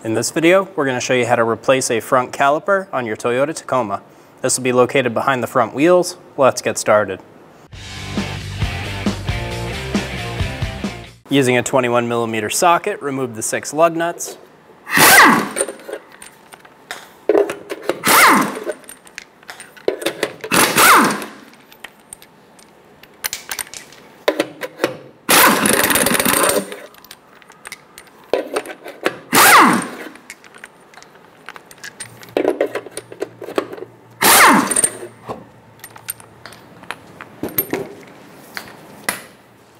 In this video, we're going to show you how to replace a front caliper on your Toyota Tacoma. This will be located behind the front wheels. Let's get started. Using a 21mm socket, remove the 6 lug nuts.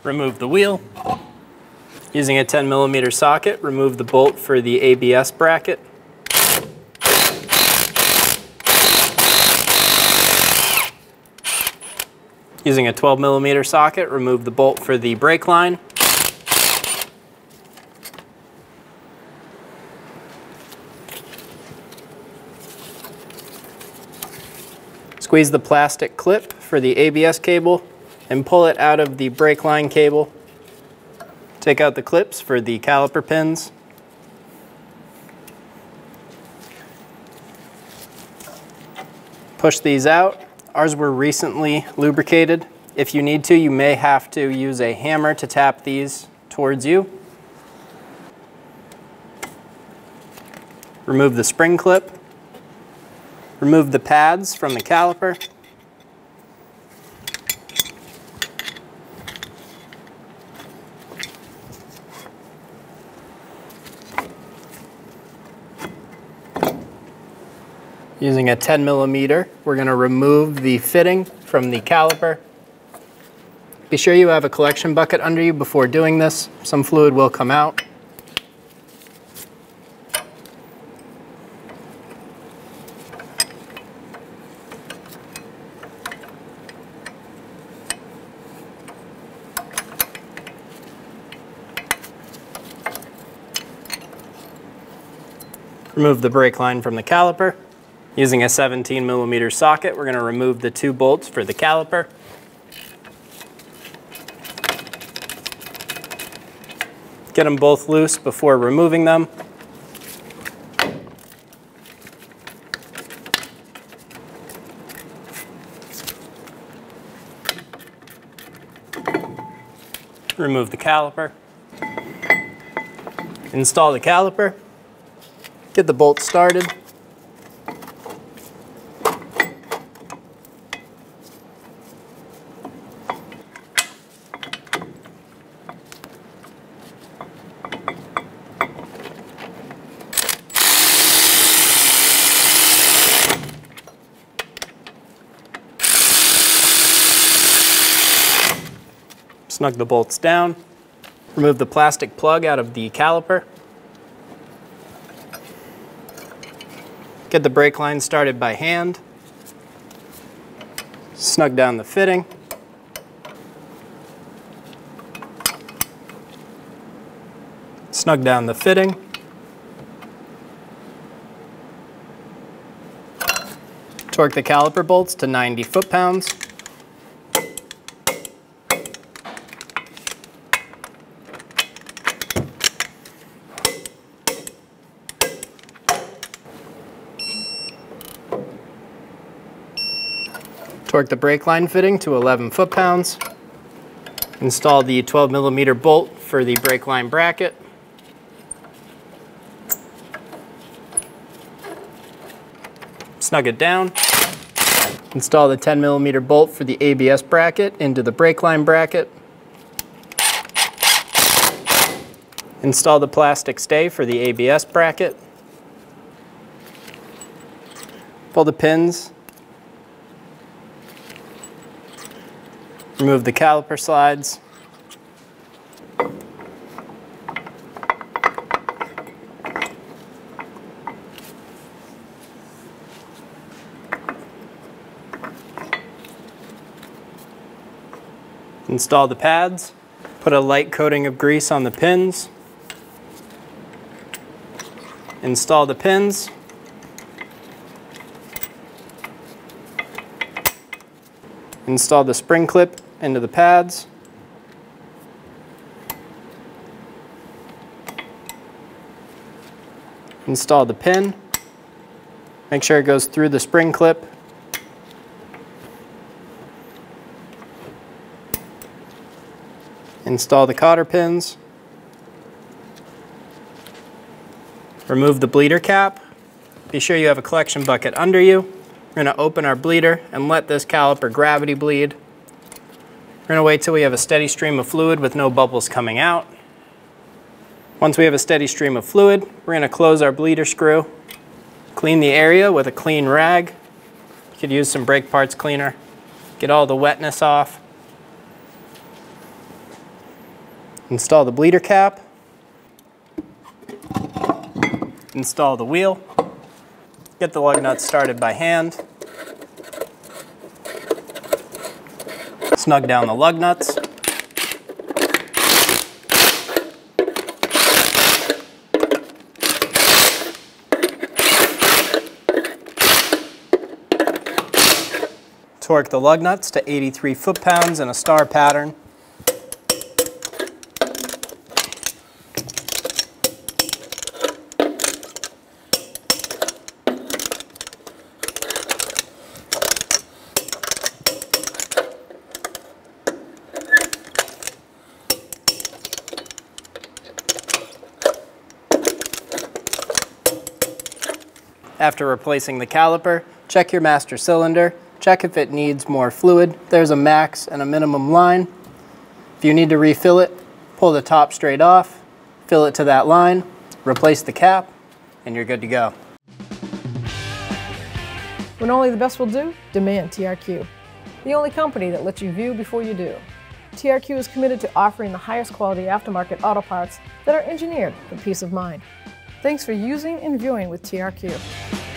Remove the wheel. Using a 10mm socket, remove the bolt for the ABS bracket. Using a 12mm socket, remove the bolt for the brake line. Squeeze the plastic clip for the ABS cable and pull it out of the brake line cable. Take out the clips for the caliper pins. Push these out. Ours were recently lubricated. If you need to, you may have to use a hammer to tap these towards you. Remove the spring clip. Remove the pads from the caliper. Using a 10mm, we're going to remove the fitting from the caliper. Be sure you have a collection bucket under you before doing this. Some fluid will come out. Remove the brake line from the caliper. Using a 17mm socket, we're going to remove the 2 bolts for the caliper. Get them both loose before removing them. Remove the caliper. Install the caliper. Get the bolts started. Snug the bolts down. Remove the plastic plug out of the caliper. Get the brake line started by hand. Snug down the fitting. Snug down the fitting. Torque the caliper bolts to 90 foot-pounds. Torque the brake line fitting to 11 foot-pounds. Install the 12mm bolt for the brake line bracket. Snug it down. Install the 10mm bolt for the ABS bracket into the brake line bracket. Install the plastic stay for the ABS bracket. Pull the pins. Remove the caliper slides. Install the pads. Put a light coating of grease on the pins. Install the pins. Install the spring clip into the pads. Install the pin. Make sure it goes through the spring clip. Install the cotter pins. Remove the bleeder cap. Be sure you have a collection bucket under you. We're going to open our bleeder and let this caliper gravity bleed. We're going to wait till we have a steady stream of fluid with no bubbles coming out. Once we have a steady stream of fluid, we're going to close our bleeder screw. Clean the area with a clean rag. You could use some brake parts cleaner. Get all the wetness off. Install the bleeder cap. Install the wheel. Get the lug nuts started by hand. Snug down the lug nuts. Torque the lug nuts to 83 foot-pounds in a star pattern. After replacing the caliper, check your master cylinder. Check if it needs more fluid. There's a max and a minimum line. If you need to refill it, pull the top straight off, fill it to that line, replace the cap, and you're good to go. When only the best will do, demand TRQ. The only company that lets you view before you do. TRQ is committed to offering the highest quality aftermarket auto parts that are engineered for peace of mind. Thanks for using and viewing with TRQ.